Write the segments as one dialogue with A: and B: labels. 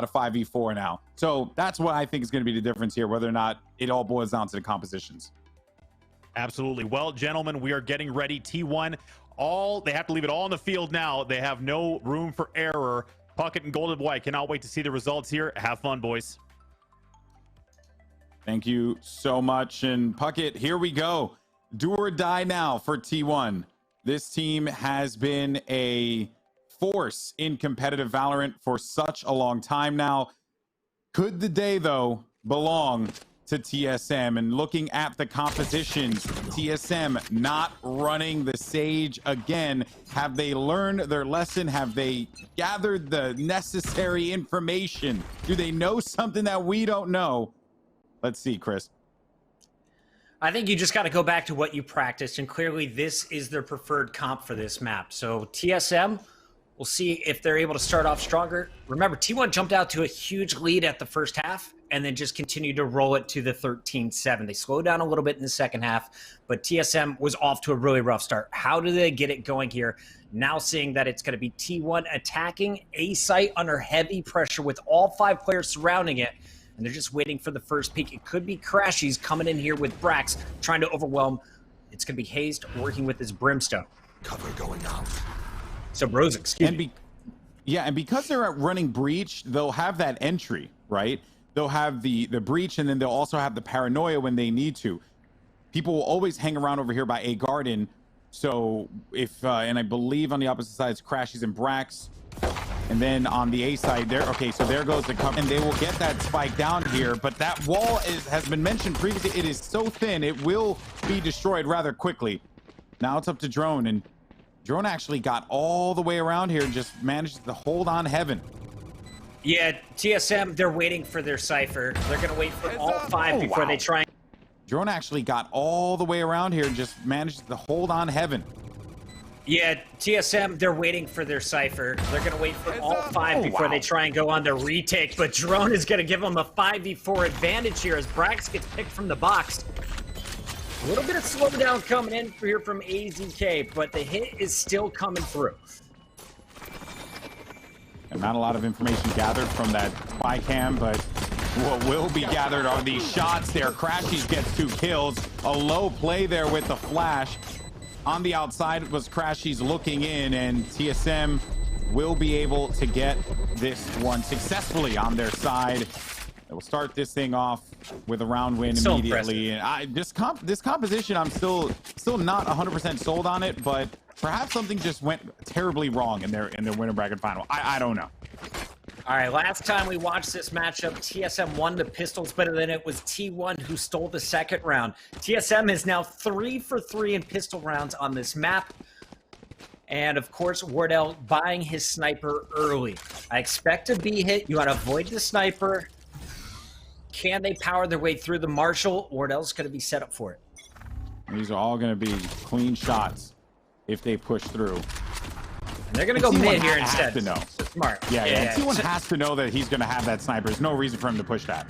A: a 5v4 now. So that's what I think is going to be the difference here, whether or not it all boils down to the compositions.
B: Absolutely. Well, gentlemen, we are getting ready. T1, they have to leave it all on the field now. They have no room for error. Puckett and Golden Boy, I cannot wait to see the results here. Have fun, boys.
A: Thank you so much. And Puckett, here we go. Do or die now for T1. This team has been a force in competitive Valorant for such a long time now. Could the day, though, belong to TSM? And looking at the compositions, TSM not running the Sage again. Have they learned their lesson? Have they gathered the necessary information? Do they know something that we don't know? Let's see, Chris.
C: I think you just got to go back to what you practiced, and clearly this is their preferred comp for this map. So TSM, we'll see if they're able to start off stronger. Remember, T1 jumped out to a huge lead at the first half and then just continued to roll it to the 13-7. They slowed down a little bit in the second half, but TSM was off to a really rough start. How do they get it going here? Now seeing that it's going to be T1 attacking A site under heavy pressure with all 5 players surrounding it, and they're just waiting for the first peek. It could be Crashies coming in here with Brax, trying to overwhelm. It's going to be Hazed working with his Brimstone.
D: Cover going out.
C: So Bros, excuse me.
A: And because they're running Breach, they'll have that entry, right? They'll have the Breach, and then they'll also have the Paranoia when they need to. People will always hang around over here by A Garden. So if, and I believe on the opposite side, it's Crashies and Brax. And then on the A side there, okay, so there goes the cover, and they will get that spike down here. But that wall has been mentioned previously. It is so thin, it will be destroyed rather quickly. Now it's up to Drone, and Drone actually got all the way around here and just managed to hold on heaven.
C: Yeah, TSM, they're waiting for their Cypher. They're going to wait for all 5 before they try.
A: Drone actually got all the way around here and just managed to hold on heaven.
C: Yeah, TSM, they're waiting for their Cypher. They're going to wait for all 5 before they try and go on the retake, but Drone is going to give them a 5v4 advantage here as Brax gets picked from the box. A little bit of slowdown coming in here from AZK, but the hit is still coming through.
A: And not a lot of information gathered from that spy cam, but what will be gathered are these shots there. Crashies gets 2 kills. A low play there with the flash. On the outside was Crashies looking in, and TSM will be able to get this one successfully on their side. They will start this thing off with a round win immediately. And this composition, I'm still not 100% sold on it, but perhaps something just went terribly wrong in their winner bracket final. I don't know.
C: All right, last time we watched this matchup, TSM won the pistols, but then it was T1 who stole the second round. TSM is now 3 for 3 in pistol rounds on this map. And of course, Wardell buying his sniper early. I expect a B hit. You want to avoid the sniper. Can they power their way through the Marshall? Wardell's going to be set up for it.
A: These are all going to be clean shots if they push through.
C: And they're going to go mid here instead.
A: To know.
C: So smart.
A: Yeah. T1 has to know that he's going to have that sniper. There's no reason for him to push that.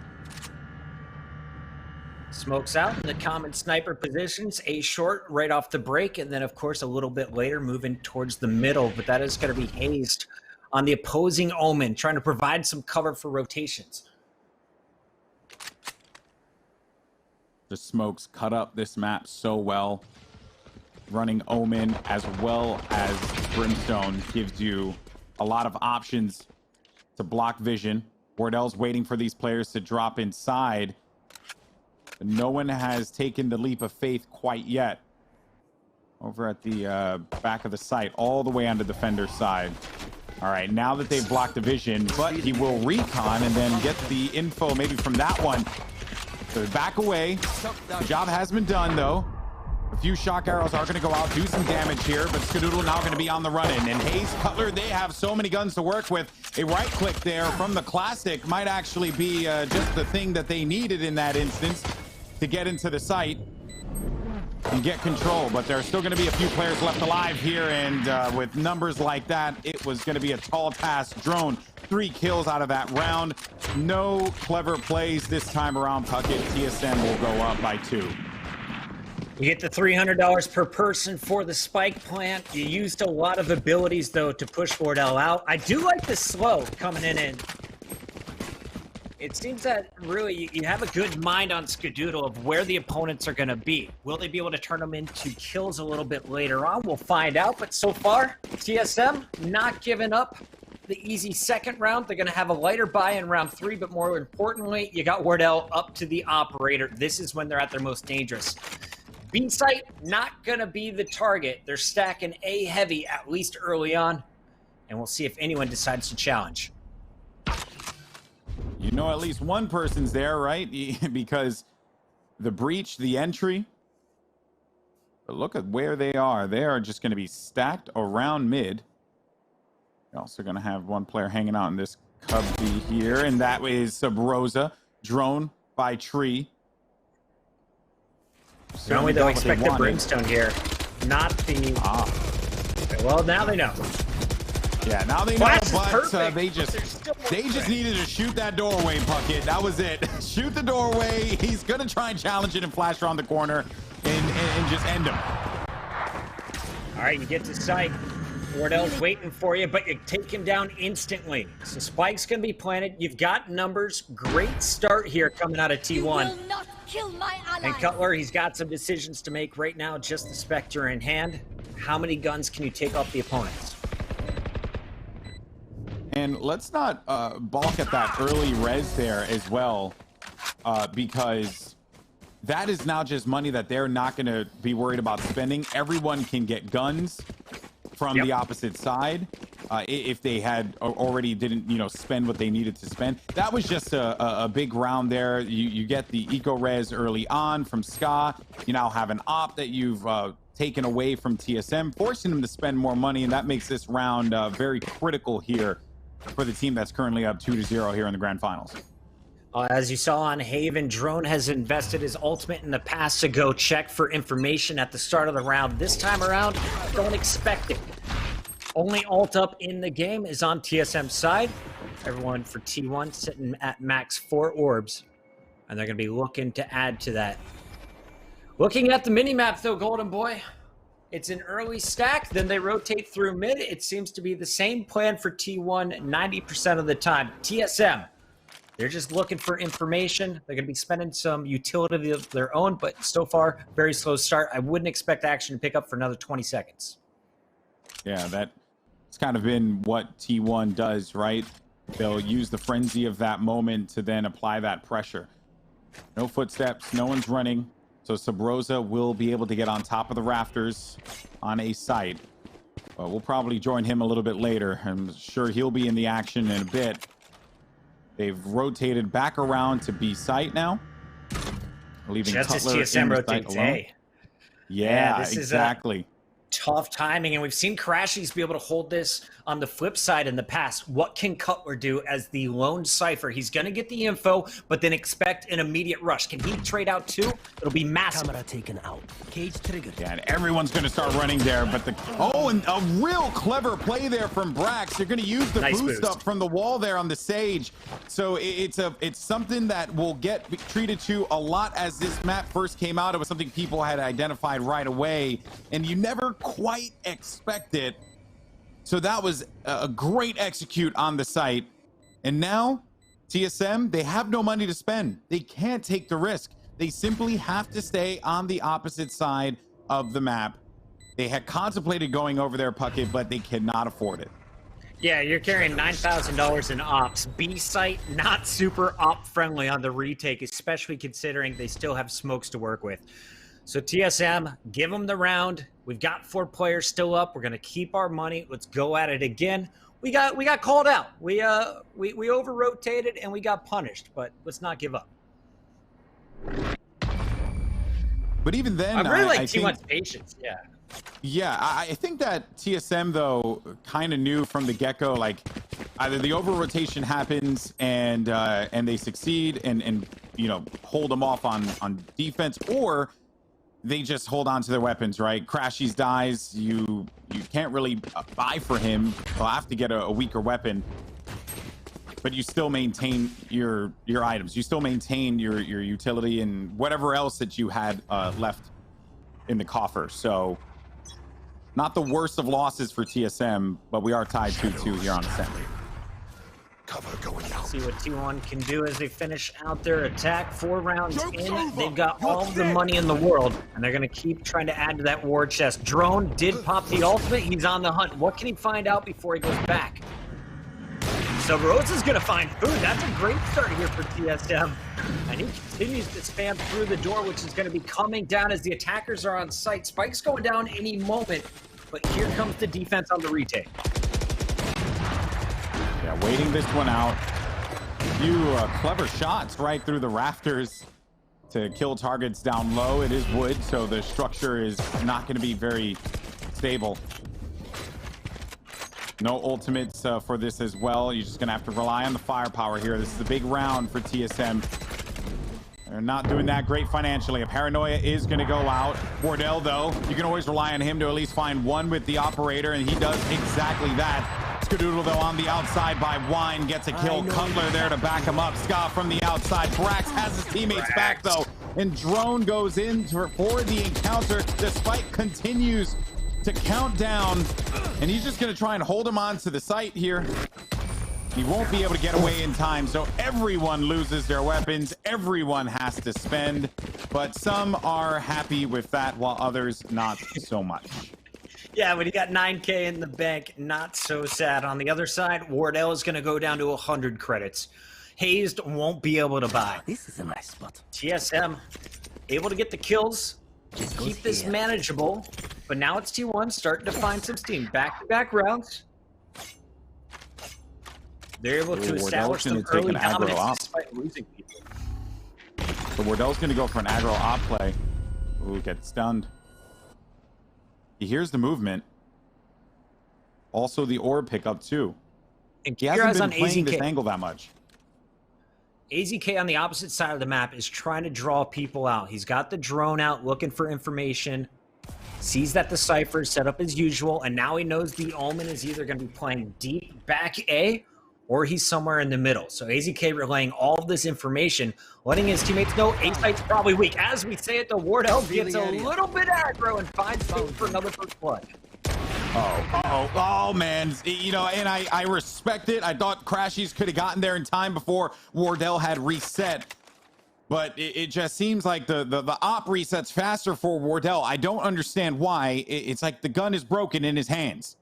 C: Smokes out in the common sniper positions. A short right off the break. And then, of course, a little bit later moving towards the middle. But that is going to be Hazed on the opposing Omen, trying to provide some cover for rotations.
A: The smokes cut up this map so well. Running Omen as well as Brimstone gives you a lot of options to block vision. Wardell's waiting for these players to drop inside. But no one has taken the leap of faith quite yet. Over at the back of the site, all the way on the defender's side. All right, now that they've blocked the vision, but he will recon and then get the info maybe from that one. So back away. The job has been done, though. A few shock arrows are going to go out, do some damage here, but Skadoodle now going to be on the run-in. And Hayes, Cutler, they have so many guns to work with. A right click there from the Classic might actually be just the thing that they needed in that instance to get into the site and get control. But there are still going to be a few players left alive here, and with numbers like that, it was going to be a tall task. Drone, 3 kills out of that round. No clever plays this time around, Puckett. TSM will go up by 2.
C: You get the $300 per person for the spike plant. You used a lot of abilities, though, to push Wardell out. I do like the slow coming in and It seems that really you have a good mind on Skadoodle of where the opponents are going to be. Will they be able to turn them into kills a little bit later on? We'll find out. But so far, TSM not giving up the easy second round. They're going to have a lighter buy in round 3. But more importantly, you got Wardell up to the operator. This is when they're at their most dangerous. B site not going to be the target. They're stacking A heavy, at least early on. And we'll see if anyone decides to challenge.
A: You know, at least one person's there, right? Because the breach, the entry. But look at where they are. They are just going to be stacked around mid. You're also going to have one player hanging out in this cubby here, and that is Subrosa, drone by Tree.
C: Certainly they'll expect the brimstone here, not the... Well, now they know.
A: Yeah, now they know, but they just
C: perfect.
A: needed to shoot that doorway, Puckett. That was it. Shoot the doorway. He's going to try and challenge it and flash around the corner and just end him.
C: All right, you get to sight. Wardell's waiting for you, but you take him down instantly. So spike's going to be planted. You've got numbers. Great start here coming out of T1.
D: You will not kill my ally.
C: And Cutler, he's got some decisions to make right now. Just the Spectre in hand. How many guns can you take off the opponents?
A: And let's not balk at that early res there as well, because that is now just money that they're not going to be worried about spending. Everyone can get guns from the opposite side if they had already didn't, you know, spend what they needed to spend. That was just a big round there. You get the eco res early on from Ska. You now have an op that you've taken away from TSM, forcing them to spend more money, and that makes this round very critical here for the team that's currently up 2-0 here in the grand finals.
C: As you saw on Haven, Drone has invested his ultimate in the pass to go check for information at the start of the round. This time around, don't expect it. Only ult up in the game is on TSM's side. Everyone for T1 sitting at max 4 orbs, and they're going to be looking to add to that. Looking at the mini-map, though, Golden Boy, it's an early stack, then they rotate through mid. It seems to be the same plan for T1 90% of the time. TSM, they're just looking for information. They're going to be spending some utility of their own, but so far, very slow start. I wouldn't expect action to pick up for another 20 seconds.
A: Yeah, that's kind of been what T1 does, right? They'll use the frenzy of that moment to then apply that pressure. No footsteps, no one's running. So Subrosa will be able to get on top of the rafters on a site. We'll probably join him a little bit later. I'm sure he'll be in the action in a bit. They've rotated back around to B site now, leaving
C: just
A: Cutler
C: as TSM
A: in
C: rotates
A: alone.
C: A.
A: Yeah,
C: this
A: exactly.
C: Is tough timing, and we've seen Crashies be able to hold this on the flip side in the past. What can Cutler do as the lone Cypher? He's going to get the info, but then expect an immediate rush. Can he trade out too? It'll be massive.
E: Camera taken out. Cage triggered.
A: Yeah, and everyone's going to start running there, but and a real clever play there from Brax. They're going to use the boost up from the wall there on the Sage. So it's something that will get treated to a lot as this map first came out. It was something people had identified right away, and you never quite expect it. So that was a great execute on the site. And now TSM, they have no money to spend. They can't take the risk. They simply have to stay on the opposite side of the map. They had contemplated going over their Puckett, but they cannot afford it.
C: Yeah, you're carrying $9,000 in ops. B site, not super op friendly on the retake, especially considering they still have smokes to work with. So TSM, give them the round. We've got 4 players still up. We're gonna keep our money. Let's go at it again. We got called out. We over rotated and we got punished, but let's not give up.
A: But even then,
C: I really like
A: I
C: T1's
A: think,
C: patience. Yeah.
A: Yeah, I think that TSM though kind of knew from the get-go, like either the over rotation happens and they succeed and you know hold them off on defense, or they just hold on to their weapons, right? Crashies dies, you can't really buy for him. They'll have to get a weaker weapon, but you still maintain your items. You still maintain your utility and whatever else that you had left in the coffer. So not the worst of losses for TSM, but we are tied 2-2 here on assembly.
E: Cover going out.
C: see what T1 can do as they finish out their attack. 4 rounds in, they've got all the money in the world, and they're going to keep trying to add to that war chest. Drone did pop the ultimate. He's on the hunt. What can he find out before he goes back? So Rose is going to find food. That's a great start here for TSM. And he continues to spam through the door, which is going to be coming down as the attackers are on site. Spike's going down any moment, but here comes the defense on the retake.
A: Yeah, waiting this one out. A few clever shots right through the rafters to kill targets down low. It is wood, so the structure is not going to be very stable. No ultimates for this as well. You're just going to have to rely on the firepower here. This is a big round for TSM. They're not doing that great financially. A Paranoia is going to go out. Wardell, though, you can always rely on him to at least find one with the operator, and he does exactly that. Skadoodle, though, on the outside by Wine, gets a kill. Cutler there to back him up. Ska from the outside. Brax has his teammates back, though, and Drone goes in for the encounter. The Spike continues to count down, and he's just going to try and hold him on to the site here. He won't be able to get away in time, so everyone loses their weapons. Everyone has to spend, but some are happy with that, while others not so much.
C: Yeah, when you got 9K in the bank, not so sad. On the other side, Wardell is going to go down to 100 credits. Hazed won't be able to buy.
E: This is a nice spot.
C: TSM able to get the kills, keep this manageable, but now it's T1 starting to find some steam. Back-to-back rounds. They're able to establish some early dominance despite losing people.
A: So Wardell's going to go for an aggro op play. Ooh, gets stunned. He hears the movement. Also the orb pickup too.
C: And
A: he hasn't been playing this angle that much.
C: AZK on the opposite side of the map is trying to draw people out. He's got the drone out looking for information. Sees that the Cypher is set up as usual, and now he knows the Omen is either going to be playing deep back A, or he's somewhere in the middle. So AZK relaying all of this information, letting his teammates know A-Site's probably weak. As we say it, the Wardell gets a little bit aggro and finds food for another first blood.
A: Oh, man. You know, and I respect it. I thought Crashies could have gotten there in time before Wardell had reset. But it just seems like the op resets faster for Wardell. I don't understand why. It's like the gun is broken in his hands.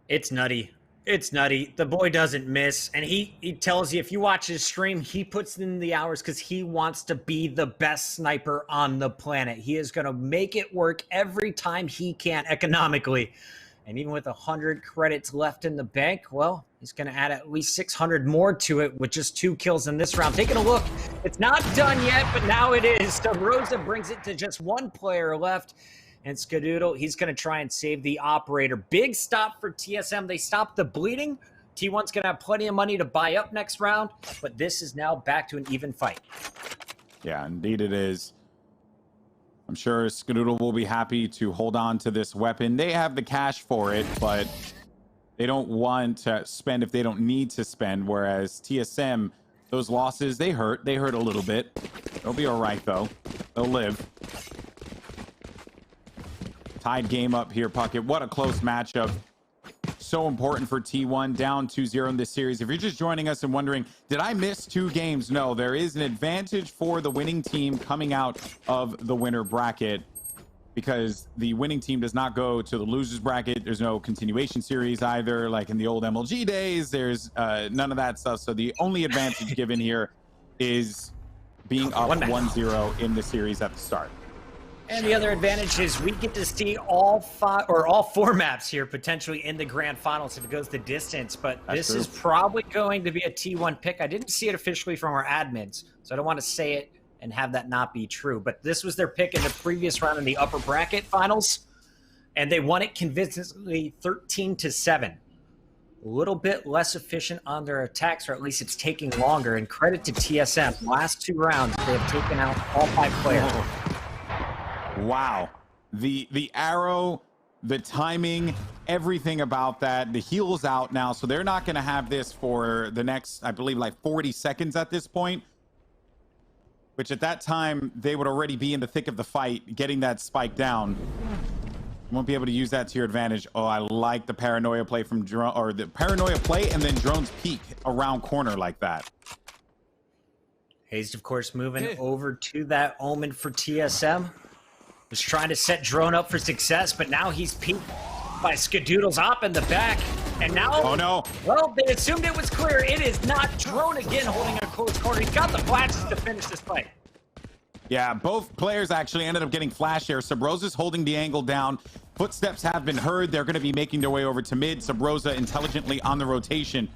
C: It's nutty. It's nutty. The boy doesn't miss. And he tells you, if you watch his stream, he puts in the hours because he wants to be the best sniper on the planet. He is going to make it work every time he can economically. And even with 100 credits left in the bank, well, he's going to add at least 600 more to it with just 2 kills in this round. Taking a look, it's not done yet, but now it is. So Rosa brings it to just 1 player left. And Skadoodle, he's going to try and save the operator. Big stop for TSM. They stopped the bleeding. T1's going to have plenty of money to buy up next round, but this is now back to an even fight.
A: Yeah, indeed it is. I'm sure Skadoodle will be happy to hold on to this weapon. They have the cash for it, but they don't want to spend if they don't need to spend, whereas TSM, those losses, they hurt. They hurt a little bit. They'll be all right, though. They'll live. Tied game up here, Puckett. What a close matchup. So important for T1, down 2-0 in this series. If you're just joining us and wondering, did I miss 2 games? No, there is an advantage for the winning team coming out of the winner bracket because the winning team does not go to the losers bracket. There's no continuation series either, like in the old MLG days. There's none of that stuff. So the only advantage given here is being up 1-0 in the series at the start.
C: And the other advantage is we get to see all 4 maps here potentially in the grand finals if it goes the distance. But this is probably going to be a T1 pick. I didn't see it officially from our admins, so I don't want to say it and have that not be true. But this was their pick in the previous round in the upper bracket finals, and they won it convincingly 13-7. A little bit less efficient on their attacks, or at least it's taking longer. And credit to TSM. Last 2 rounds, they have taken out all 5 players.
A: Wow. The arrow, the timing, everything about that. The heel's out now, so they're not going to have this for the next, I believe, like 40 seconds at this point. Which at that time, they would already be in the thick of the fight, getting that spike down. won't be able to use that to your advantage. Oh, I like the paranoia play from drone, or the paranoia play and then drone's peek around corner like that.
C: Hazed, of course, moving over to that Omen for TSM. Was trying to set drone up for success, but now he's peeked by Skadoodle's op in the back. And now,
A: oh no.
C: Well, they assumed it was clear. It is not. Drone again holding a close corner. He's got the flashes to finish this fight.
A: Yeah, both players actually ended up getting flash here. Sub Rosa's holding the angle down. Footsteps have been heard. They're going to be making their way over to mid. Sub Rosa intelligently on the rotation.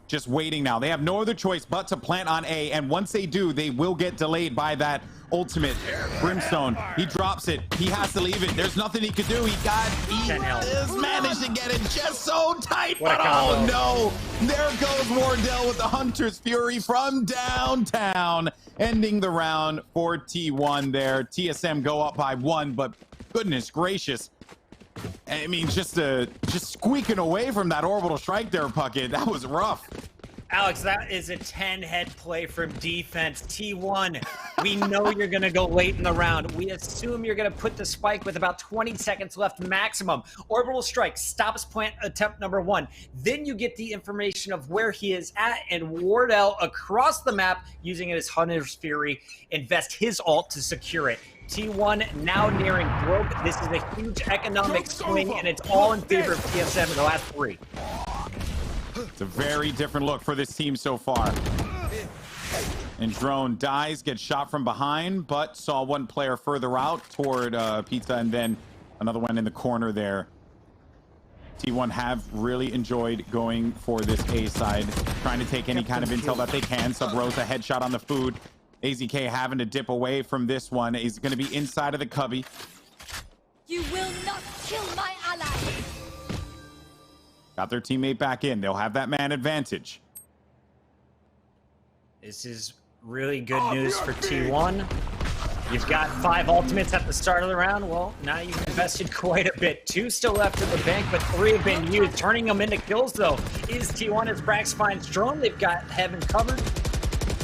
A: Just waiting now. They have no other choice but to plant on A. And once they do, they will get delayed by that ultimate. Brimstone, he drops it. He has to leave it. There's nothing he could do. He just managed to get it just so tight. But oh no, there goes Wardell with the Hunter's Fury from downtown, ending the round for T1 there. TSM go up by 1, but goodness gracious. I mean, just squeaking away from that orbital strike there, Puckett. That was rough.
C: Alex, that is a 10-head play from defense. T1, we know you're going to go late in the round. We assume you're going to put the spike with about 20 seconds left maximum. Orbital strike stops plant attempt number 1. Then you get the information of where he is at, and Wardell across the map, using it as Hunter's Fury, invest his ult to secure it. T1 now nearing broke. This is a huge economic swing, and it's all in favor of TSM in the last 3.
A: It's a very different look for this team so far. And Drone dies, gets shot from behind, but saw one player further out toward Pizza, and then another one in the corner there. T1 have really enjoyed going for this A side, trying to take any kind of intel that they can. Sub Rosa headshot on the food. AZK having to dip away from this one. He's going to be inside of the cubby.
D: You will not kill my ally.
A: Got their teammate back in. They'll have that man advantage.
C: This is really good news for T1. You've got 5 ultimates at the start of the round. Well, now you've invested quite a bit. 2 still left in the bank, but 3 have been used. Turning them into kills, though, is T1 as Brax finds drone. They've got Heaven covered.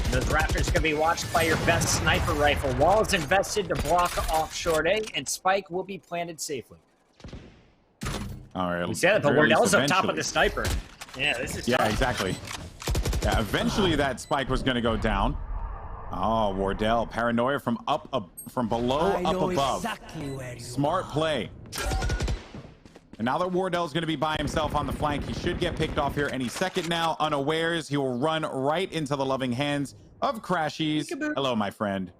C: The Raptors can be watched by your best sniper rifle. Wall is invested to block off short A, and Spike will be planted safely.
A: All right.
C: We said that, but Wardell's up top of the sniper. Yeah, this is tough.
A: Exactly. Yeah, eventually that spike was going to go down. Oh, Wardell, paranoia from below up above.
E: Exactly
A: Smart play. And now that Wardell's going to be by himself on the flank, he should get picked off here any second now. Unawares, he will run right into the loving hands of Crashies. Hello, my friend.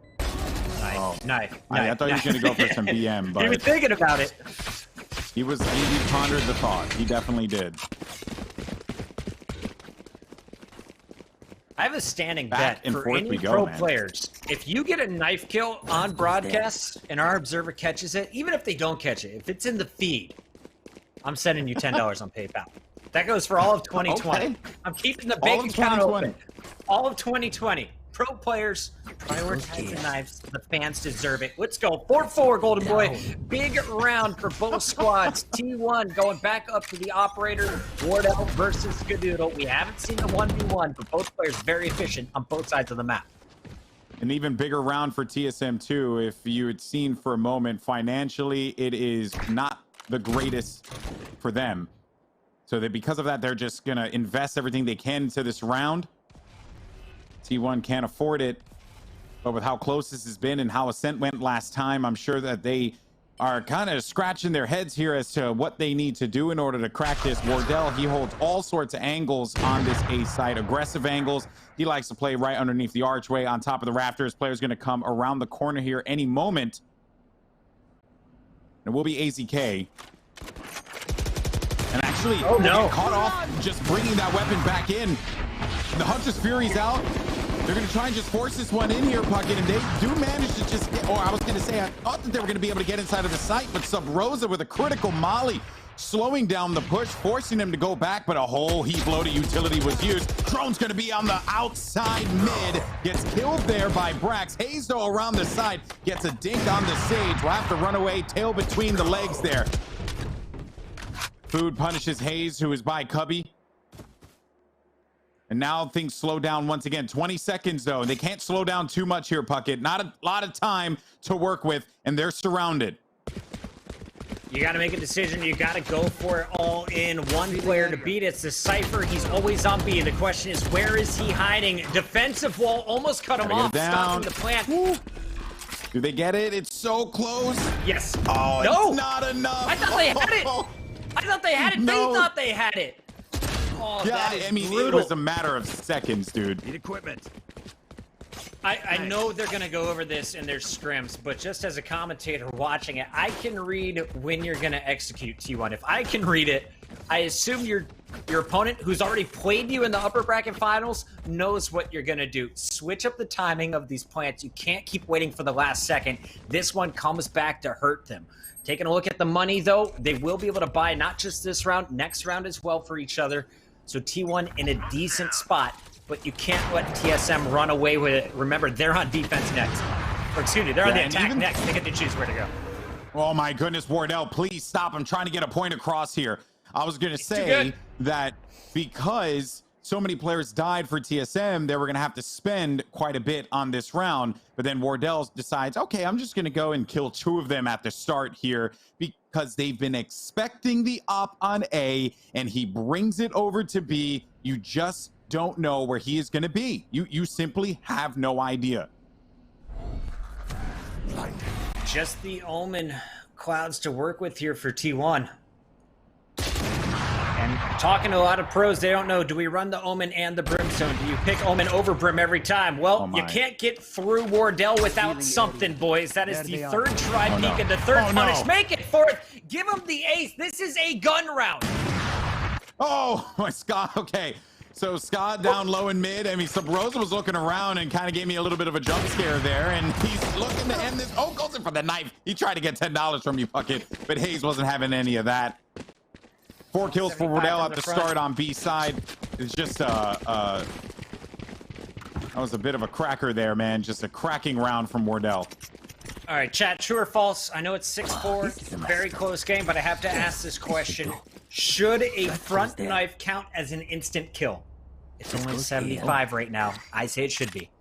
C: Knife.
A: I thought he was going to go for some BM, but
C: he was thinking about it.
A: He pondered the thought. He definitely did.
C: I have a standing
A: Back
C: bet
A: and
C: for
A: forth
C: any
A: we go,
C: pro
A: man.
C: players. If you get a knife kill on broadcast and our observer catches it, even if they don't catch it, if it's in the feed, I'm sending you $10 on PayPal. That goes for all of 2020.
A: Okay.
C: I'm keeping the bank account open. All of 2020. Pro players, prioritize the knives. The fans deserve it. Let's go. 4-4, Golden Boy. Big round for both squads. T1 going back up to the operator. Wardell versus Skadoodle. We haven't seen the 1v1, but both players very efficient on both sides of the map.
A: An even bigger round for TSM too. If you had seen for a moment, financially, it is not the greatest for them. So that because of that, they're just going to invest everything they can into this round. T1 can't afford it, but with how close this has been and how Ascent went last time, I'm sure that they are kind of scratching their heads here as to what they need to do in order to crack this. Wardell, he holds all sorts of angles on this A side, aggressive angles. He likes to play right underneath the archway on top of the rafters. Player's going to come around the corner here any moment. It will be AZK. And actually, caught off just bringing that weapon back in. The Hunter's Fury's out. They're going to try and just force this one in here, Puckett, and they do manage to just get, or I was going to say, I thought that they were going to be able to get inside of the site, but Sub Rosa with a critical molly, slowing down the push, forcing them to go back, but a whole heat loaded utility was used. Drone's going to be on the outside mid, gets killed there by Brax. Hayes, though, around the side, gets a dink on the Sage. Will have to run away, tail between the legs there. Food punishes Hayes, who is by Cubby. And now things slow down once again. 20 seconds, though. They can't slow down too much here, Puckett. Not a lot of time to work with, and they're surrounded.
C: You got to make a decision. You got to go for it all in. One player to beat. It's the Cypher. He's always on B. The question is, where is he hiding? Defensive wall almost cut him off, stopping the plant. Woo.
A: Do they get it? It's so close.
C: Yes.
A: Oh,
C: no.
A: It's not enough.
C: I thought they had it. I thought they had it.
A: No.
C: They thought they had it. Oh,
A: Yeah,
C: that is
A: I mean,
C: brutal.
A: it was a matter of seconds, dude.
E: Need equipment.
C: I know they're going to go over this in their scrims, but just as a commentator watching it, I can read when you're going to execute T1. If I can read it, I assume your opponent, who's already played you in the upper bracket finals, knows what you're going to do. Switch up the timing of these plants. You can't keep waiting for the last second. This one comes back to hurt them. Taking a look at the money, though, they will be able to buy not just this round, next round as well for each other. So T1 in a decent spot. But you can't let TSM run away with it. Remember, they're on defense next. Or excuse me, they're on the attack next. They get to choose where to go.
A: Oh my goodness, Wardell, please stop. I'm trying to get a point across here. I was going to say that because so many players died for TSM, they were going to have to spend quite a bit on this round. But then Wardell decides, okay, I'm just going to go and kill 2 of them at the start here because they've been expecting the op on A, and he brings it over to B. You just don't know where he is going to be. You simply have no idea.
C: Just the Omen clouds to work with here for T1. And talking to a lot of pros, they don't know, do we run the Omen and the Brimstone? Do you pick Omen over Brim every time? Well, you can't get through Wardell without something, boys. That is the third try peek and the third punish. Make it fourth. Give him the ace. This is a gun round.
A: Oh, my Scott. Okay. So Scott down low and mid. I mean, Subrosa was looking around and kind of gave me a little bit of a jump scare there. And he's looking to end this. Oh, goes in for the knife. He tried to get $10 from you, Puckett. But Hayes wasn't having any of that. 4 kills for Wardell at the start on B side. It's just that was a bit of a cracker there, man. Just a cracking round from Wardell.
C: All right, chat, true or false? I know it's 6-4, very close game, but I have to ask this question. Should a front knife count as an instant kill? It's only 75 right now. I say it should be.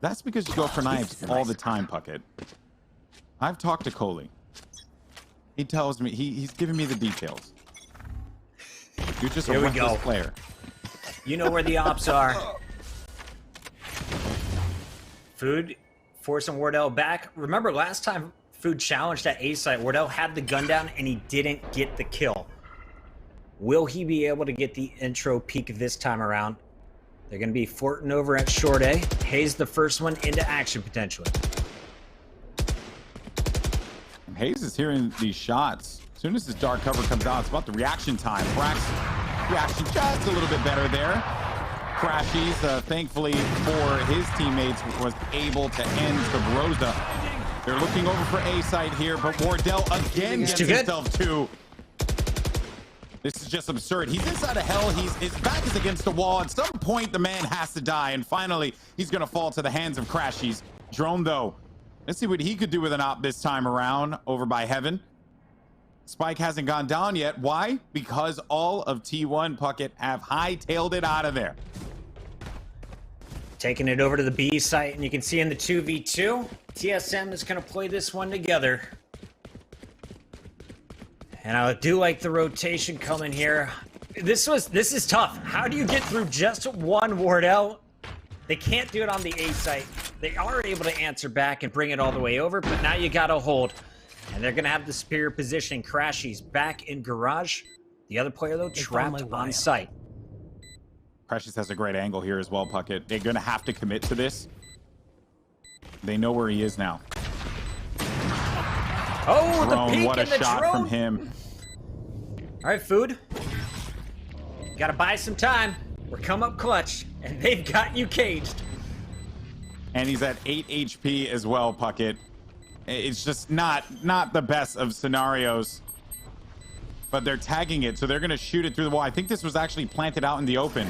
A: That's because you go for knives all the time, Puckett. I've talked to Coley. He tells me, he's giving me the details. You're just a reckless player.
C: You know where the ops are. Food forcing Wardell back. Remember last time Food challenged at A site, Wardell had the gun down and he didn't get the kill. Will he be able to get the intro peak this time around? They're going to be flirting over at short A. Hayes the first one into action potentially.
A: Hayes is hearing these shots. As soon as his dark cover comes out, it's about the reaction time. Brax reaction just a little bit better there. Crashies, thankfully for his teammates, was able to end Subrosa. They're looking over for A side here, but Wardell again gets himself two. This is just absurd. He's inside of hell. His back is against the wall. At some point, the man has to die, and finally, he's going to fall to the hands of Crashies. Drone, though. Let's see what he could do with an op this time around over by Heaven. Spike hasn't gone down yet. Why? Because all of T1 Puckett have hightailed it out of there.
C: Taking it over to the B site, and you can see in the 2v2, TSM is going to play this one together. And I do like the rotation coming here. This is tough. How do you get through just one Wardell? They can't do it on the A site. They are able to answer back and bring it all the way over, but now you got to hold. And they're going to have the superior positioning. Crashies back in garage. The other player, though, trapped on site.
A: Crashies has a great angle here as well, Puckett. They're going to have to commit to this. They know where he is now.
C: Oh,
A: Drone,
C: the peek
A: what a
C: and the
A: shot
C: drone.
A: from him.
C: All right, Food. Got to buy some time. We're come up clutch, and they've got you caged.
A: And he's at 8 HP as well, Puckett. It's just not the best of scenarios. But they're tagging it, so they're going to shoot it through the wall. I think this was actually planted out in the open.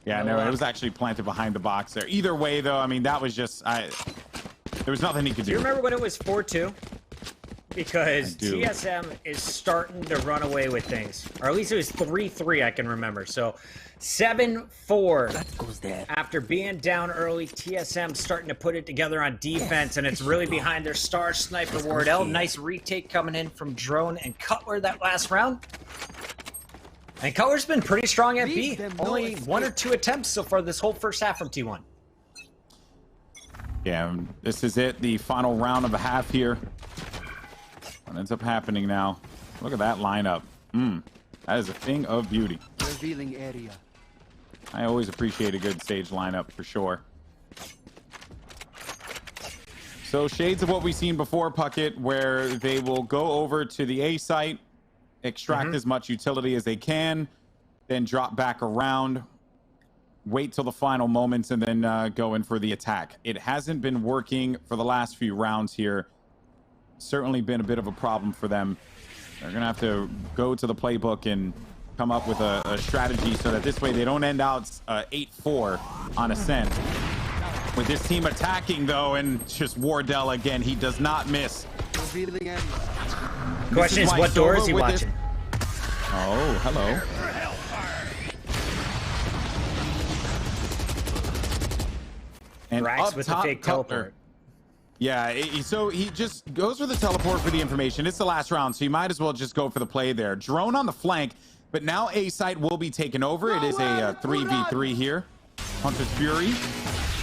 A: Yeah, no, it was actually planted behind the box there. Either way, though, I mean, that was just... there was nothing he could do.
C: Do you remember when it was 4-2? because
A: do.
C: TSM is starting to run away with things. Or at least it was 3-3 I can remember. So 7-4
E: That goes there.
C: after being down early. TSM starting to put it together on defense, and it's really behind their star sniper Wardell. Nice retake coming in from Drone and Cutler that last round. And Cutler's been pretty strong at B. Only 1 or 2 attempts so far this whole first half from T1.
A: Yeah, this is it. The final round of the half here. What ends up happening now? Look at that lineup. That is a thing of beauty.
E: Revealing area.
A: I always appreciate a good stage lineup for sure. So shades of what we've seen before, Puckett, where they will go over to the A site, extract as much utility as they can, then drop back around, wait till the final moments, and then go in for the attack. It hasn't been working for the last few rounds here. Certainly been a bit of a problem for them. They're gonna have to go to the playbook and come up with a strategy so that this way they don't end out 8-4 on Ascent. With this team attacking though, and just Wardell again, he does not miss.
E: Revealing area.
C: Question is, what door is he watching?
A: Oh, hello. And
C: Drax
A: up
C: with the
A: top,
C: fake
A: Cutler.
C: teleport.
A: Yeah, so he just goes for the teleport for the information. It's the last round, so you might as well just go for the play there. Drone on the flank, but now A site will be taken over. It is a 3v3 here. Hunter's Fury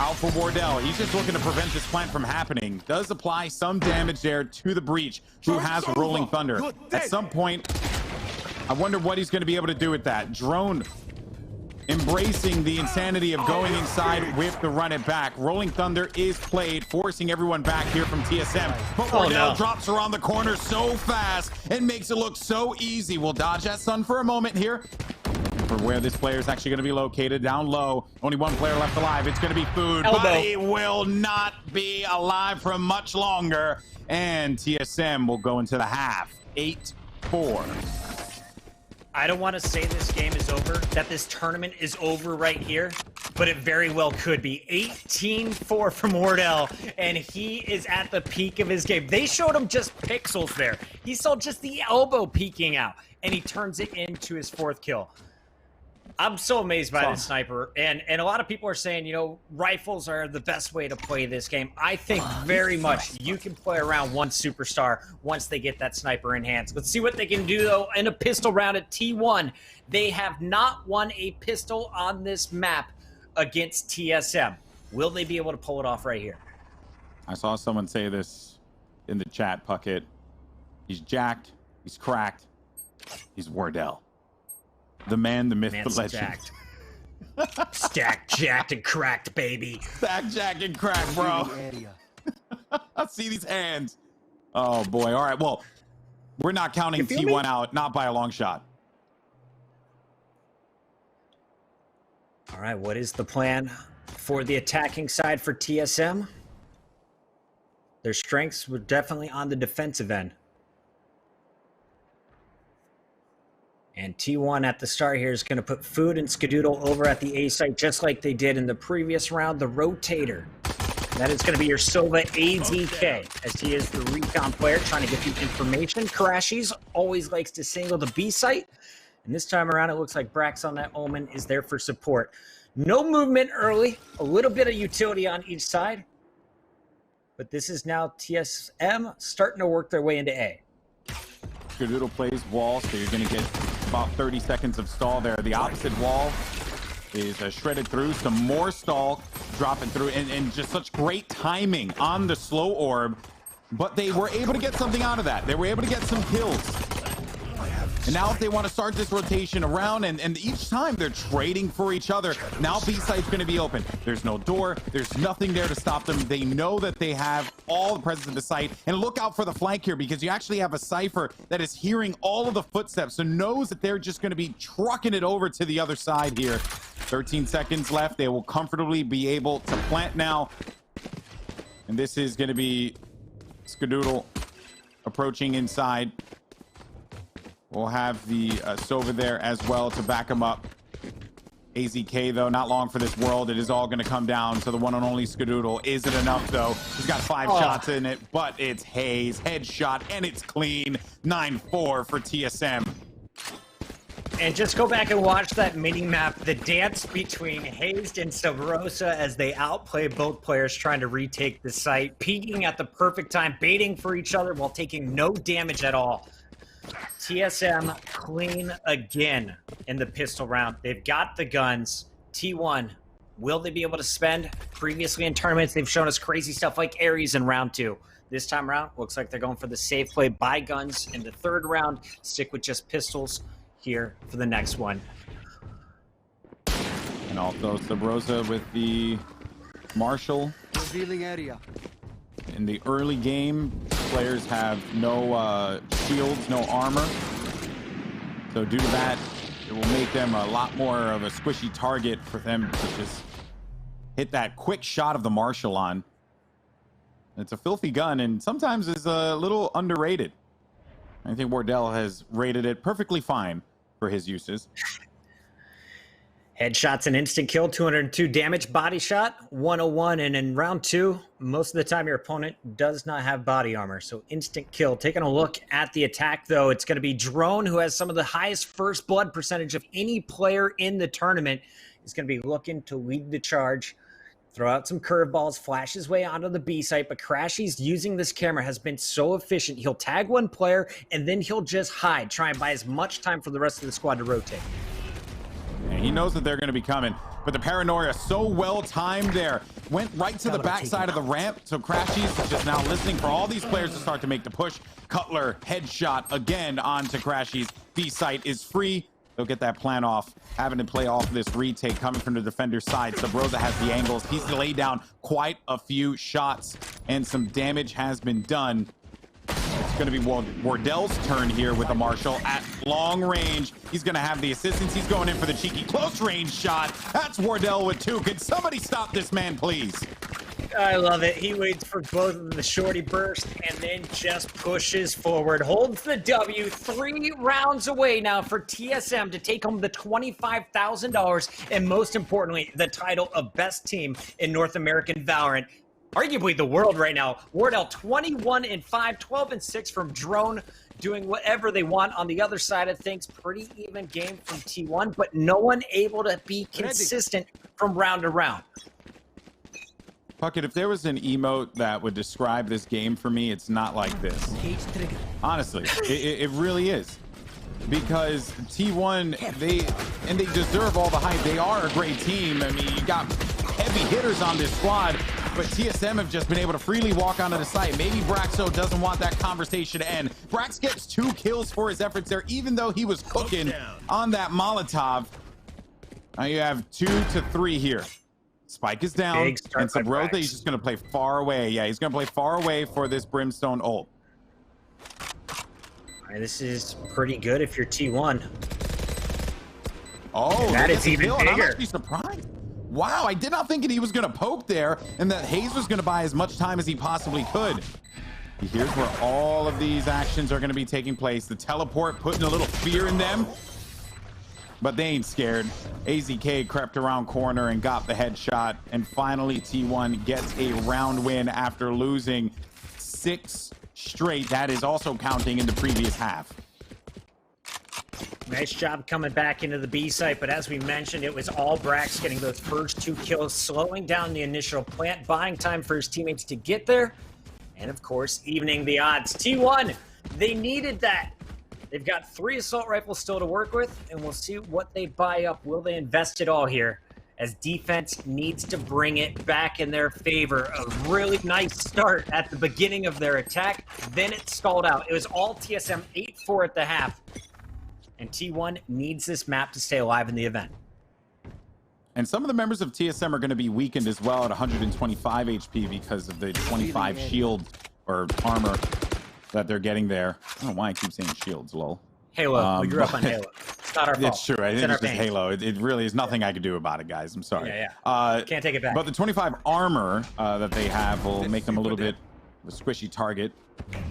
A: out for Wardell. He's just looking to prevent this plant from happening. Does apply some damage there to the Breach, who has Rolling Thunder. At some point, I wonder what he's going to be able to do with that. Drone embracing the insanity of going inside with the run it back. Rolling Thunder is played, forcing everyone back here from TSM. But Wardell drops around the corner so fast and makes it look so easy. We'll dodge that stun for a moment here. For where this player is actually going to be located, down low. Only one player left alive. It's going to be Food, but he will not be alive for much longer. And TSM will go into the half. 8-4.
C: I don't want to say this game is over, that this tournament is over right here, but it very well could be. 18-4 from Wardell, and he is at the peak of his game. They showed him just pixels there. He saw just the elbow peeking out, and he turns it into his 4th kill. I'm so amazed by this sniper, and a lot of people are saying, you know, rifles are the best way to play this game. I think very much you can play around one superstar once they get that sniper in hands. Let's see what they can do, though, in a pistol round at T1. They have not won a pistol on this map against TSM. Will they be able to pull it off right here?
A: I saw someone say this in the chat, Puckett. He's jacked, he's cracked, he's Wardell. The man, the myth, the legend.
C: Stacked, jacked, and cracked, baby.
A: Stacked, jacked, and cracked, bro. I see these hands. Oh, boy. All right, well, we're not counting T1 out, not by a long shot.
C: All right, what is the plan for the attacking side for TSM? Their strengths were definitely on the defensive end. And T1 at the start here is going to put Food and Skadoodle over at the A site, just like they did in the previous round. The Rotator. That is going to be your Silva AZK, as he is the recon player trying to get the information. Karashi's always likes to single the B site. And this time around, it looks like Brax on that Omen is there for support. No movement early. A little bit of utility on each side. But this is now TSM starting to work their way into A.
A: Skadoodle plays wall, so you're going to get about 30 seconds of stall there. The opposite wall is shredded through. Some more stall dropping through, and just such great timing on the slow orb. But they were able to get something out of that. They were able to get some kills. And now if they want to start this rotation around, and each time they're trading for each other, now B site's going to be open. There's no door. There's nothing there to stop them. They know that they have all the presence of the site. And look out for the flank here, because you actually have a Cypher that is hearing all of the footsteps, so knows that they're just going to be trucking it over to the other side here. 13 seconds left. They will comfortably be able to plant now. And this is going to be Skadoodle approaching inside. We'll have the Sova there as well to back him up. AZK, though, not long for this world. It is all going to come down to the one and only Skadoodle. Is it enough, though? He's got 5 shots in it, but it's Hayes. Headshot, and it's clean. 9-4 for TSM.
C: And just go back and watch that mini-map, the dance between Hazed and Sabrosa as they outplay both players trying to retake the site, peeking at the perfect time, baiting for each other while taking no damage at all. TSM clean again in the pistol round. They've got the guns. T1, will they be able to spend? Previously in tournaments, they've shown us crazy stuff like Ares in round 2. This time around, looks like they're going for the safe play, buy guns in the 3rd round, stick with just pistols here for the next one.
A: And also Sabrosa with the Marshall.
E: Revealing area.
A: In the early game, players have no shields, no armor. So due to that, it will make them a lot more of a squishy target for them to just hit that quick shot of the Marshall on. It's a filthy gun and sometimes is a little underrated. I think Wardell has rated it perfectly fine for his uses.
C: Headshots and instant kill, 202 damage, body shot, 101. And in round 2, most of the time your opponent does not have body armor. So instant kill. Taking a look at the attack, though, it's going to be Drone, who has some of the highest first blood percentage of any player in the tournament. He's going to be looking to lead the charge. Throw out some curveballs, flash his way onto the B site, but Crashy's using this camera has been so efficient. He'll tag one player, and then he'll just hide, try and buy as much time for the rest of the squad to rotate.
A: And he knows that they're going to be coming, but the paranoia so well timed there. Went right to the backside of the ramp, so Crashy's just now listening for all these players to start to make the push. Cutler, headshot again onto Crashy's. B site is free. They'll get that plan off, having to play off this retake coming from the defender's side. Sabrosa has the angles. He's laid down quite a few shots, and some damage has been done. It's going to be Wardell's turn here with a Marshall at long range. He's going to have the assistance. He's going in for the cheeky close range shot. That's Wardell with 2. Can somebody stop this man, please?
C: I love it. He waits for both of the shorty burst and then just pushes forward. Holds the W. 3 rounds away now for TSM to take home the $25,000 and most importantly, the title of best team in North American Valorant. Arguably the world right now. Wardell 21-5, 12-6 from Drone, doing whatever they want on the other side of things. Pretty even game from T1, but no one able to be consistent from round to round.
A: Puckett, if there was an emote that would describe this game for me, it's not like this. Honestly, it really is. Because T1, they deserve all the hype. They are a great team. I mean, you got heavy hitters on this squad, but TSM have just been able to freely walk onto the site. Maybe Braxo doesn't want that conversation to end. Brax gets 2 kills for his efforts there, even though he was cooking on that Molotov. Now you have 2 to 3 here. Spike is down, and Sabrosa, he's just going to play far away. Yeah, he's going to play far away for this Brimstone ult.
C: All right, this is pretty good if you're T1.
A: Oh,
C: that is even bigger.
A: I'm actually surprised. Wow, I did not think he was going to poke there, and that Hayes was going to buy as much time as he possibly could. Here's where all of these actions are going to be taking place. The teleport putting a little fear in them. But they ain't scared. AZK crept around corner and got the headshot. And finally, T1 gets a round win after losing 6 straight. That is also counting in the previous half.
C: Nice job coming back into the B site, but as we mentioned, it was all Brax getting those first 2 kills, slowing down the initial plant, buying time for his teammates to get there, and of course, evening the odds. T1, they needed that. They've got 3 assault rifles still to work with, and we'll see what they buy up. Will they invest it all here? As defense needs to bring it back in their favor. A really nice start at the beginning of their attack, then it stalled out. It was all TSM 8-4 at the half, and T1 needs this map to stay alive in the event.
A: And some of the members of TSM are going to be weakened as well at 125 HP because of the 25 shield or armor that they're getting there. I don't know why I keep saying shields, lol.
C: Halo. We grew up on Halo. It's not our fault.
A: It's true. I think it's just Halo. It really is nothing I could do about it, guys. I'm sorry.
C: Can't take it back.
A: But the 25 armor that they have will make them a little bit of a squishy target.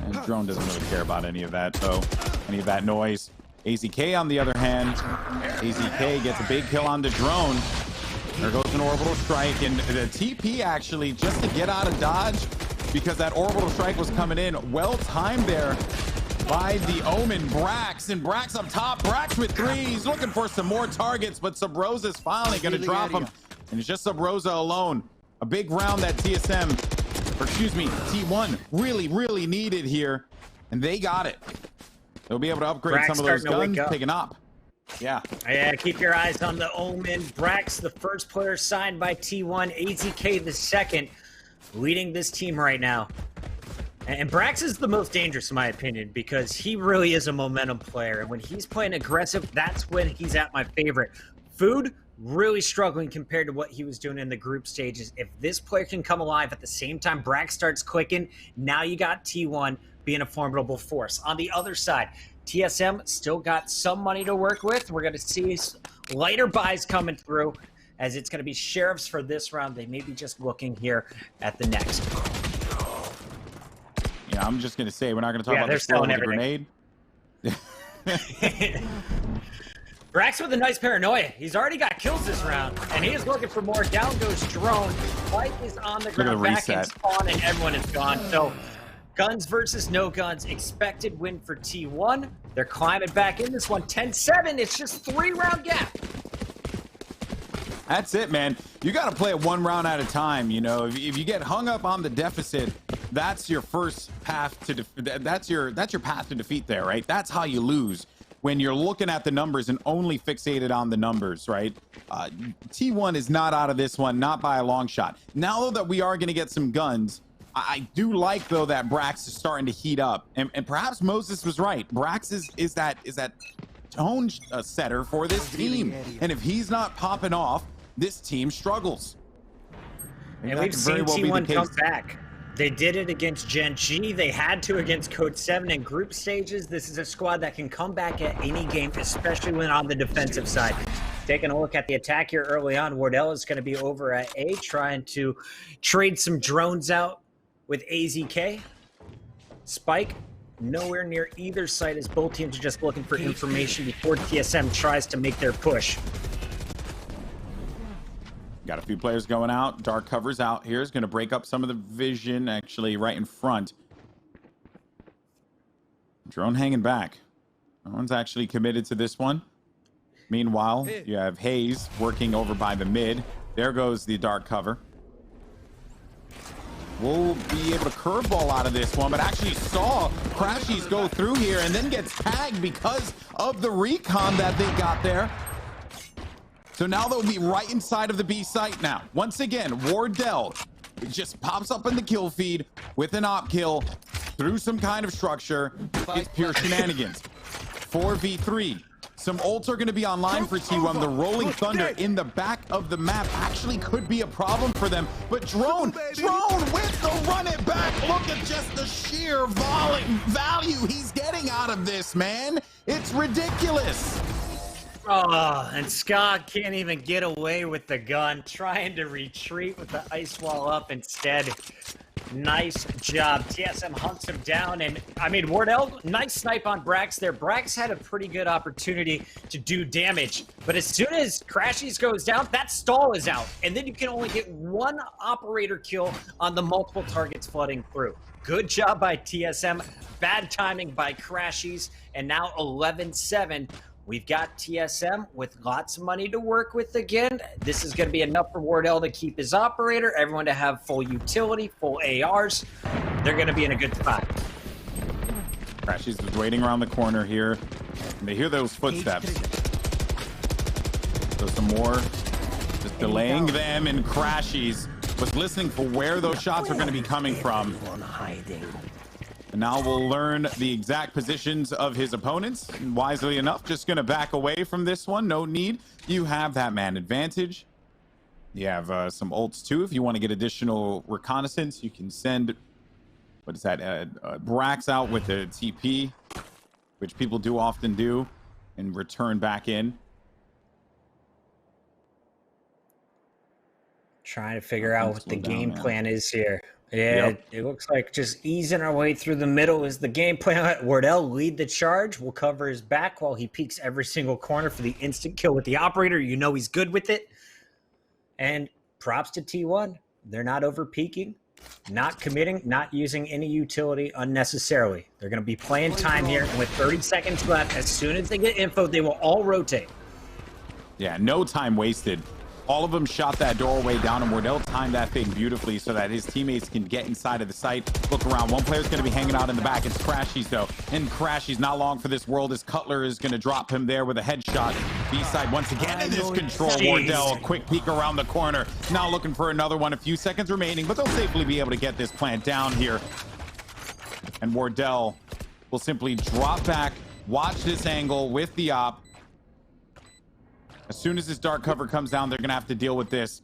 A: And Drone doesn't really care about any of that, though. Any of that noise. AZK on the other hand, AZK gets a big kill on the drone. There goes an orbital strike, and the TP actually just to get out of dodge because that orbital strike was coming in. Well timed there by the Omen. Brax, and Brax up top. Brax with 3. He's looking for some more targets, but Subrosa's finally going to drop him. And it's just Subrosa alone. A big round that TSM, or excuse me, T1 really needed here, and they got it. They'll be able to upgrade
C: Brax
A: some of those guns, take an op.
C: Yeah, keep your eyes on the Omen. Brax, the first player signed by T1. AZK, the second, leading this team right now. And Brax is the most dangerous, in my opinion, because he really is a momentum player. And when he's playing aggressive, that's when he's at my favorite. Food, really struggling compared to what he was doing in the group stages. If this player can come alive at the same time Brax starts clicking, now you got T1 being a formidable force. On the other side, TSM still got some money to work with. We're going to see lighter buys coming through as it's going to be sheriffs for this round. They may be just looking here at the next.
A: Yeah, I'm just going to say we're not going to talk about the slow with the grenade.
C: Brax with a nice paranoia. He's already got kills this round, and he is looking for more. Down goes drone. Light is on the ground, back in spawn, and everyone is gone. So guns versus no guns. Expected win for T1. They're climbing back in this one. 10-7. It's just 3-round gap.
A: That's it, man. You got to play it 1 round at a time. You know, if you get hung up on the deficit, that's your first path to that's your path to defeat there, right? That's how you lose, when you're looking at the numbers and only fixated on the numbers, right? T1 is not out of this one, not by a long shot. Now, though, that we are going to get some guns, I do like, though, that Brax is starting to heat up, and perhaps Moses was right. Brax is that tone setter for this team, and if he's not popping off, this team struggles.
C: And we've seen T1 come back. They did it against Gen G. They had to against Code 7 in group stages. This is a squad that can come back at any game, especially when on the defensive side. Taking a look at the attack here early on, Wardell is going to be over at A, trying to trade some drones out with AZK. Spike, nowhere near either site, as both teams are just looking for information before TSM tries to make their push.
A: Got a few players going out. Dark covers out here. Is going to break up some of the vision, actually, right in front. Drone hanging back. No one's actually committed to this one. Meanwhile, you have Hayes working over by the mid. There goes the dark cover. We'll be able to curveball out of this one, but actually saw Crashies go through here and then gets tagged because of the recon that they got there. So now they'll be right inside of the B site now. Once again, Wardell just pops up in the kill feed with an op kill through some kind of structure. It's pure shenanigans. 4v3. Some ults are going to be online for T1. The Rolling Thunder in the back of the map actually could be a problem for them. But Drone with the run it back. Look at just the sheer value he's getting out of this, man. It's ridiculous.
C: Oh, and Scott can't even get away with the gun, trying to retreat with the ice wall up instead. Nice job. TSM hunts him down, and I mean, Wardell, nice snipe on Brax there. Brax had a pretty good opportunity to do damage, but as soon as Crashies goes down, that stall is out, and then you can only get 1 operator kill on the multiple targets flooding through. Good job by TSM, bad timing by Crashies, and now 11-7. We've got TSM with lots of money to work with again. This is going to be enough for Wardell to keep his operator, everyone to have full utility, full ARs. They're going to be in a good spot.
A: Crashies is waiting around the corner here, and they hear those footsteps. So some more, just delaying them, and Crashies was listening for where those shots are going to be coming from. And now we'll learn the exact positions of his opponents. And wisely enough, just going to back away from this one. No need. You have that man advantage. You have some ults too. If you want to get additional reconnaissance, you can send, what is that, Brax out with the TP, which people do often do, and return back in.
C: Trying to figure out what the game plan is here. Yeah,
A: Yep.
C: it looks like just easing our way through the middle is the game plan. Wardell lead the charge. We'll cover his back while he peeks every single corner for the instant kill with the operator. You know he's good with it. And props to T1. They're not over peaking, not committing, not using any utility unnecessarily. They're going to be playing time here. And with 30 seconds left, as soon as they get info, they will all rotate.
A: Yeah, no time wasted. All of them shot that doorway down, and Wardell timed that thing beautifully so that his teammates can get inside of the site, look around. One player's going to be hanging out in the back. It's Crashies, though. And Crashies, not long for this world, as Cutler is going to drop him there with a headshot. B-side once again in this control.
C: Jeez.
A: Wardell, a quick peek around the corner. Now looking for another one. A few seconds remaining, but they'll safely be able to get this plant down here. And Wardell will simply drop back, watch this angle with the op. As soon as this dark cover comes down, they're going to have to deal with this.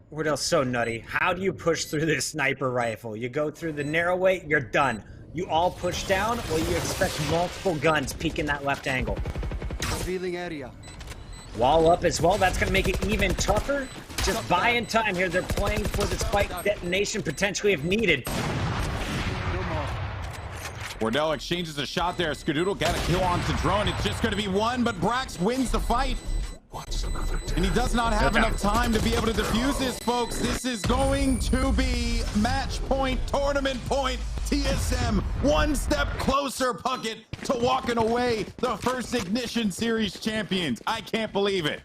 C: Wardell's so nutty. How do you push through this sniper rifle? You go through the narrow way, you're done. You all push down, or you expect multiple guns peeking that left angle.
E: Revealing area.
C: Wall up as well. That's going to make it even tougher. Just buying time here. They're playing for the spike detonation potentially if needed.
E: No more.
A: Wardell exchanges a shot there. Skadoodle got a kill onto Drone. It's just going to be one, but Brax wins the fight. And he does not have enough time to be able to defuse this, folks. This is going to be match point, tournament point. TSM one step closer, Puckett, to walking away the first Ignition Series champions. I can't believe it.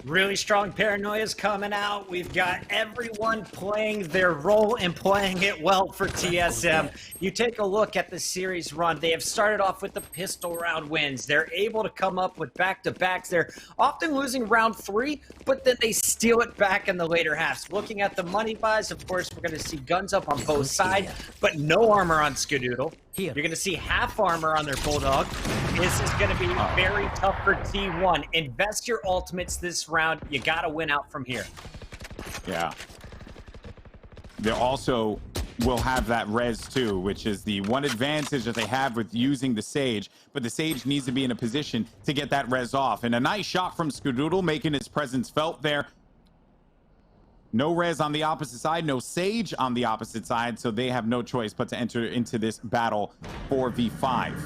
C: Really strong paranoia's coming out. We've got everyone playing their role and playing it well for TSM. You take a look at the series run. They have started off with the pistol round wins. They're able to come up with back-to-backs. They're often losing round 3, but then they steal it back in the later halves. Looking at the money buys, of course, we're going to see guns up on both sides, but no armor on Skadoodle. You're going to see half armor on their Bulldog. This is going to be very tough for T1. Invest your ultimates this round. You got to win out from here.
A: Yeah. They also will have that res too, which is the one advantage that they have with using the Sage, but the Sage needs to be in a position to get that res off. And a nice shot from Skadoodle, making his presence felt there. No res on the opposite side, no Sage on the opposite side, so they have no choice but to enter into this battle 4v5.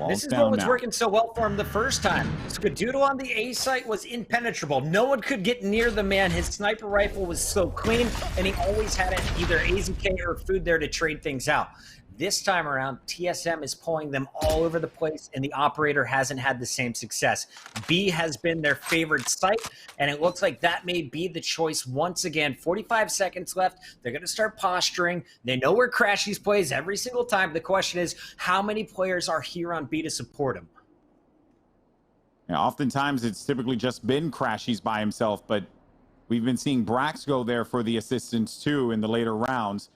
C: This is what was working so well for him the first time. Skadoodle on the A site was impenetrable. No one could get near the man. His sniper rifle was so clean, and he always had either AZK or food there to trade things out. This time around, TSM is pulling them all over the place, and the operator hasn't had the same success. B has been their favorite site, and it looks like that may be the choice once again. 45 seconds left. They're going to start posturing. They know where Crashies plays every single time. The question is, how many players are here on B to support him?
A: Yeah, oftentimes, it's typically just been Crashies by himself, but we've been seeing Brax go there for the assistance too in the later rounds.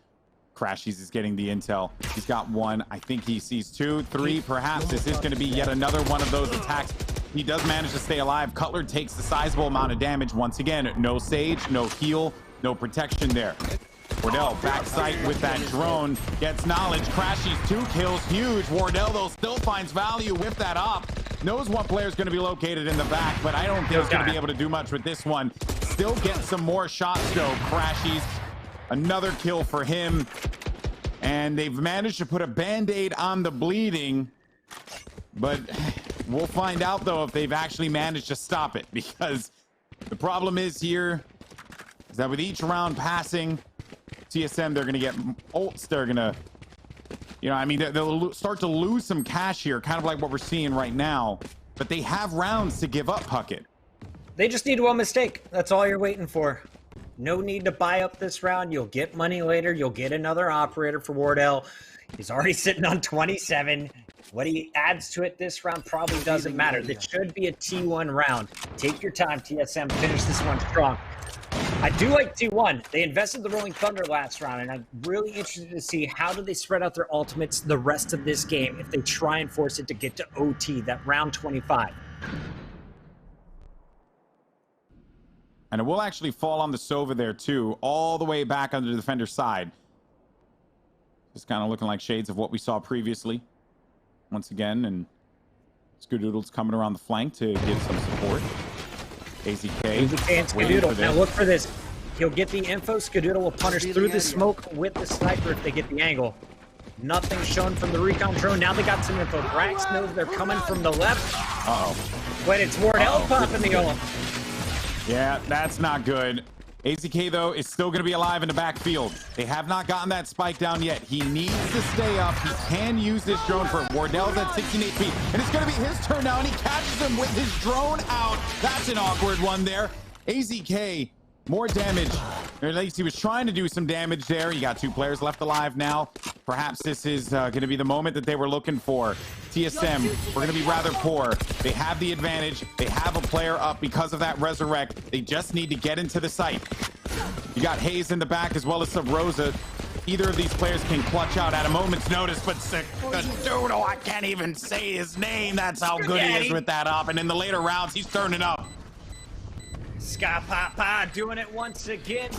A: Crashies is getting the intel. He's got one. I think he sees 2, 3, perhaps. This is going to be yet another one of those attacks. He does manage to stay alive. Cutler takes the sizable amount of damage. Once again, no Sage, no heal, no protection there. Wardell backside with that drone. Gets knowledge. Crashies 2 kills. Huge. Wardell, though, still finds value with that op. Knows one player is going to be located in the back, but I don't think he's going to be able to do much with this one. Still get some more shots, though. Crashies. Another kill for him. And they've managed to put a band-aid on the bleeding. But we'll find out, though, if they've actually managed to stop it. Because the problem is here is that with each round passing, TSM, they're going to get ults. They're going to, you know, I mean, they'll start to lose some cash here, kind of like what we're seeing right now. But they have rounds to give up, Puckett.
C: They just need one mistake. That's all you're waiting for. No need to buy up this round. You'll get money later. You'll get another operator for Wardell. He's already sitting on 27. What he adds to it this round probably doesn't matter. This should be a T1 round. Take your time, TSM. Finish this one strong. I do like T1. They invested the Rolling Thunder last round, and I'm really interested to see how do they spread out their ultimates the rest of this game if they try and force it to get to OT, that round 25.
A: And it will actually fall on the Sova there, too, all the way back on the defender's side. Just kind of looking like shades of what we saw previously. Once again, and Skadoodle's coming around the flank to give some support. AZK
C: and Skadoodle. Now look for this. He'll get the info. Skadoodle will punish through the smoke with the sniper if they get the angle. Nothing shown from the recon drone. Now they got some info. Brax knows they're coming from the left.
A: Uh-oh.
C: But it's Wardell popping the ult.
A: Yeah, that's not good. AZK, though, is still going to be alive in the backfield. They have not gotten that spike down yet. He needs to stay up. He can use this drone for it. Wardell's at 16 HP, and it's going to be his turn now, and he catches him with his drone out. That's an awkward one there. AZK, more damage. Or at least he was trying to do some damage there. You got 2 players left alive now. Perhaps this is going to be the moment that they were looking for. TSM, we're going to be rather poor. They have the advantage. They have a player up because of that resurrect. They just need to get into the site. You got Hayes in the back as well as Sub Rosa. Either of these players can clutch out at a moment's notice, but Skadoodle, I can't even say his name. That's how good he is with that up. And in the later rounds, he's turning up.
C: Ska Papa doing it once again.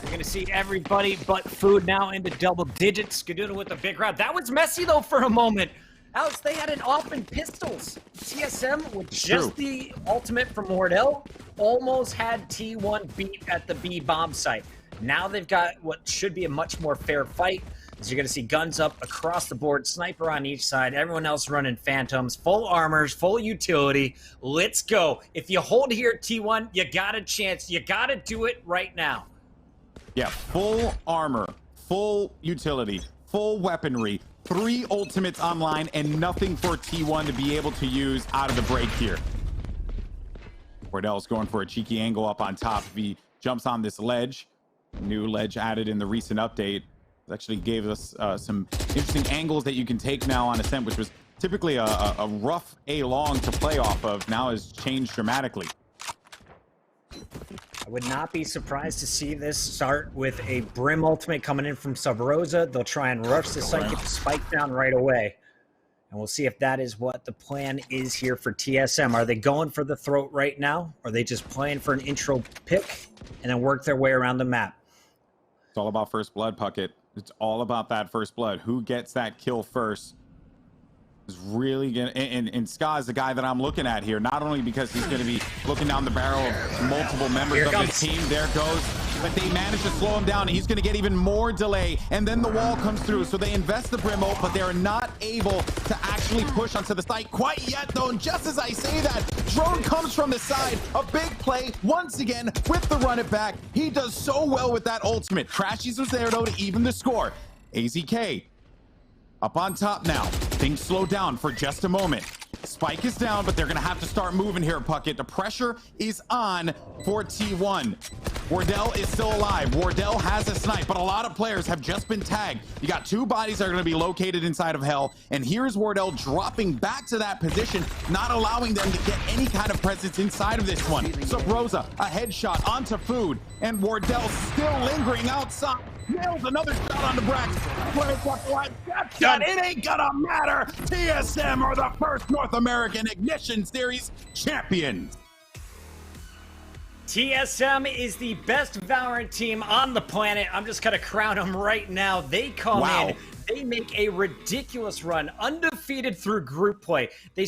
C: You're gonna see everybody but Food now into double digits. Skadoodle with a big round. That was messy though for a moment. Alex, they had it off in pistols. TSM with just the ultimate from Wardell almost had T1 beat at the B bomb site. Now they've got what should be a much more fair fight. As you're going to see guns up across the board, sniper on each side, everyone else running phantoms, full armors, full utility. Let's go. If you hold here at T1, you got a chance. You got to do it right now.
A: Yeah, full armor, full utility, full weaponry, 3 ultimates online, and nothing for T1 to be able to use out of the break here. Wardell's going for a cheeky angle up on top. He jumps on this ledge. New ledge added in the recent update. It actually gave us some interesting angles that you can take now on Ascent, which was typically a rough A-long to play off of. Now has changed dramatically.
C: I would not be surprised to see this start with a Brim ultimate coming in from Sub Rosa. They'll try and rush the site, get the spike down right away. And we'll see if that is what the plan is here for TSM. Are they going for the throat right now? Or are they just playing for an intro pick and then work their way around the map?
A: It's all about first blood, Puckett. It's all about that first blood. Who gets that kill first is really gonna, and Ska is the guy that I'm looking at here, not only because he's gonna be looking down the barrel of multiple members of his team. There goes, but they manage to slow him down, and he's gonna get even more delay, and then the wall comes through, so they invest the Brim ult, but they are not able to actually push onto the site quite yet, though. And just as I say that, drone comes from the side, a big play once again with the run it back. He does so well with that ultimate. Trashies was there though to even the score. AZK up on top now. Things slow down for just a moment. Spike is down, but they're going to have to start moving here, Puckett. The pressure is on for T1. Wardell is still alive. Wardell has a snipe, but a lot of players have just been tagged. You got 2 bodies that are going to be located inside of Hell, and here's Wardell dropping back to that position, not allowing them to get any kind of presence inside of this one. So Rosa, a headshot onto Food, and Wardell still lingering outside. Nails another shot on the Brax. It ain't gonna matter. TSM are the first North American Ignition Series champions.
C: TSM is the best Valorant team on the planet. I'm just gonna crown them right now. They come in, they make a ridiculous run, undefeated through group play. They